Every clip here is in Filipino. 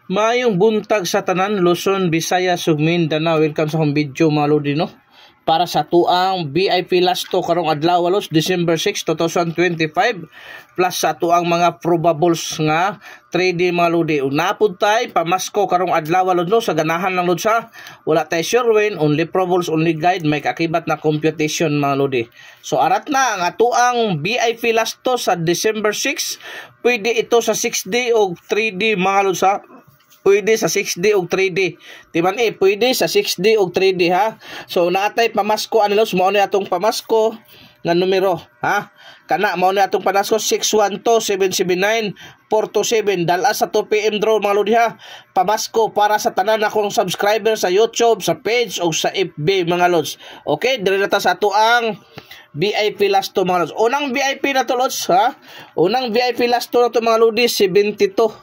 Maayong buntag sa tanan, Luzon, Visayas, ug Mindanao. Welcome sa akong video mga lodi, no? Para sa tuang VIP lasto karong adlaw los December 6, 2025 plus sa tuang mga probables nga 3D mga lodi. Napud tay pamasko karong adlaw los no sa ganahan lang lod sa wala tay sure win, only probables, only guide, may kakibat na computation mga lodi. So arat na ang atuang VIP lasto sa December 6. Pwede ito sa 6D o 3D mga lod sa. Pwede sa 6D o 3D. Timan pwede sa 6D o 3D ha. So naatay pamasko anilos mao ni atong pamasko nga numero ha. Kana mao ni atong pamasko 612-779-427 dala sa 2 PM draw mga lodi ha. Pamasko para sa tanan akong subscriber sa YouTube, sa page o sa FB mga lods. Okay, diri na ta sa ato ang VIP lasto mga lods. Unang VIP na to lods ha. Unang VIP lasto na to mga lodi 72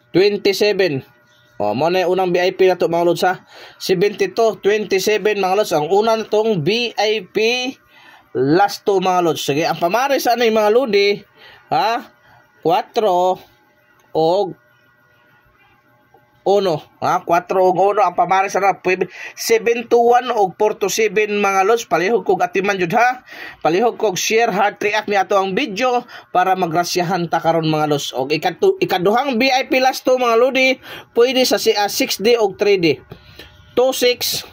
27. Mo na unang VIP na to mga lods ha. 72-27 mga lods. Ang una na tong VIP last to mga lods. Sige, ang pamares ano yung mga lodi ha? 4 o 1 ha, 4 o 1 ang pamares na 7-1 o 4-7 mga lods. Palihog kog atiman jud ha. Palihog kog share, heart, react ni ato ang video para magrasyahan ta karon mga lods. Og ikaduhang VIP last to mga lodi pwede sa 6D o 3D 26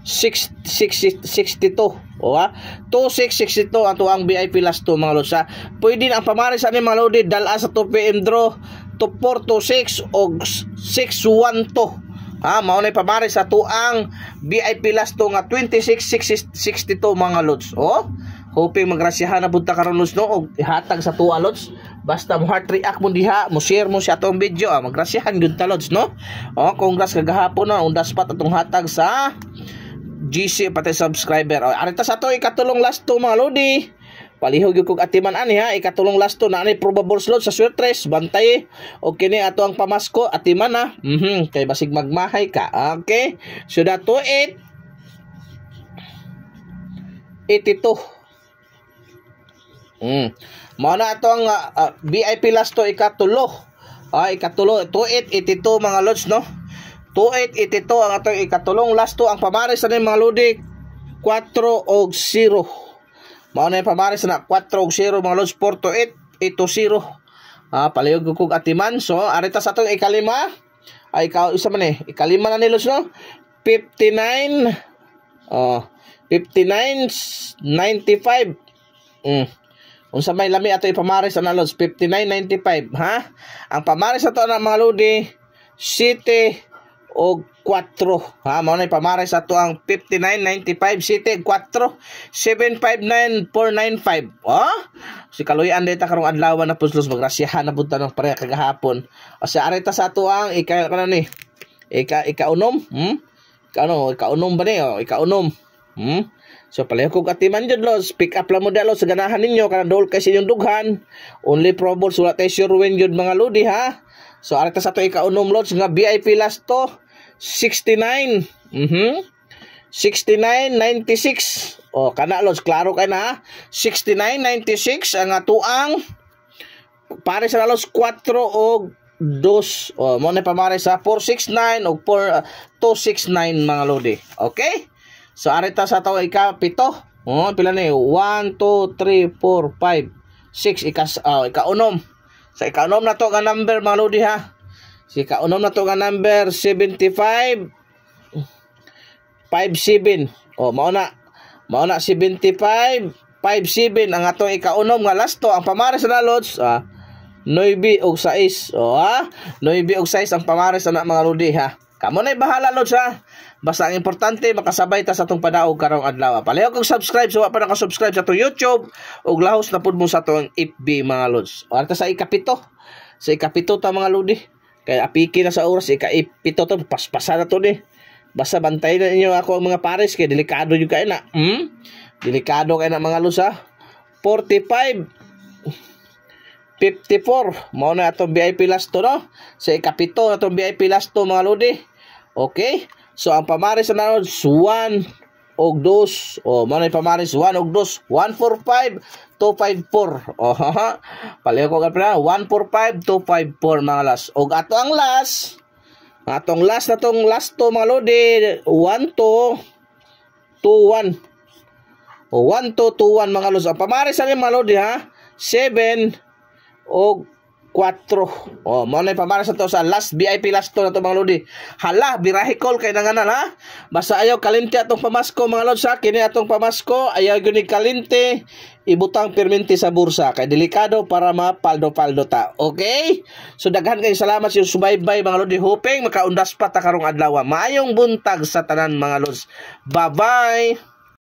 62 o ha 2662 ato ang VIP last to mga lods ha. Pwede ang pamares ani mga lodi dala sa 2 PM draw to 426 o 612 ha. Mao na pamares sa tuang VIP last to nga 2662 mga lods. Hoping magrasyahan na punta karon lods no og ihatag sa tuwa lods. Basta mo heart react mo diha, mo share mo sa atong video magrasyahan gyud ta lods no. Congrats kagahapon no undas pat atong hatag sa GC pati subscriber. Arita sa to ikatulong last to mga lodi. Palihog yung kong atiman ani ha. Ikatulong last to na ani probable slot sa sweatres. Bantay. O kini ato ang pamasko atiman ha. Kay basig magmahay ka. Okay. So that to 82. Mao na ato ang VIP last to ikatulo. Ikatulo 2882 mga lods no. 2882 ang ato ikatulong last to ang pamares sa mga lodi 4 og 0. Mao na pamares na 4 og 0 mga lods 42880. Palihog kog atiman. So arita sa atong ikalima ay isa man ikalima na ni lods no 59 59.95. Unsa may lami ato ipamares na lods 59.95 ha. Ang pamares ato na mga lodi 7 og 4 ha. Mao na pamares ato ang 59.95 7 4 759.495 si kaluyan data karong adlaw na puslos magrasyahan na punta ng pareha kagahapon. Sa arita sa ato ang ikaunom ikaunom ba ni ikaunom so palihog kog atiman jud los pick up lang mo dalo sa ganahan ninyo kana dol kay sinyong dughan only probables wala tay sure win jud mga lodi ha. So arita sa ato ikaunom lods nga VIP last to 69 69.96 kana lods klaro kay na 69.96 ang atuang pare sa lods 4 og 2 mo na pamare sa 469 og 4269 mga lodi. Okay, so arita sa tawo ikapito pila ni 1 2 3 4 5 6 ikaunom. Sa ikaunom na to nga number mga lodi ha. Si kaunom na to nga number 75 57. Mao na 75 57 ang atong ikaunom nga last to ang pamares na lods 9 og 6 9 og 6 ang pamares na mga lodi ha. Kamo na bahala lods ha. Basta ang importante makasabay ta sa atong padaog karong adlaw. Palihog kog subscribe so wa pa naka-subscribe sa atong YouTube ug lahos na pud mo sa atong FB mga lods. Arta sa ikapito. Sa ikapito ta mga lodi. Kaya apiki na sa oras ika-pito to paspasa na to ni. Basta bantay na ninyo ako ang mga pares kay delikado yung kayo na. Delikado kayo na mga lusa. 45 54. Mao na atong VIP last to no. Sa ikapito na atong VIP last to mga lodi. Okay. So ang pamares na 1 og 2. O manay pamaris 1 og 2, 145 254. O haha. Palayo ko kapre 145 254 mga las. Og ato ang last. Atong last na tong last to mga lodi 1 to 2 1. O 1 to 2 1 mga los. Ang pamaris ani mga lodi ha 7 og 4. Oh, mo na pamara sa to sa last VIP last to na to mga lodi. Hala, birahe call kay nanganan ha. Basta ayaw kalinte atong pamasko mga lodi sa kini atong pamasko, ayaw gyud ni kalinte, ibutang perminti sa bursa kay delikado para mapaldo-paldo ta. Okay? So daghan kay salamat sa subaybay mga lodi. Hoping makaundas pa ta karong adlaw. Maayong buntag sa tanan mga lods. Bye-bye.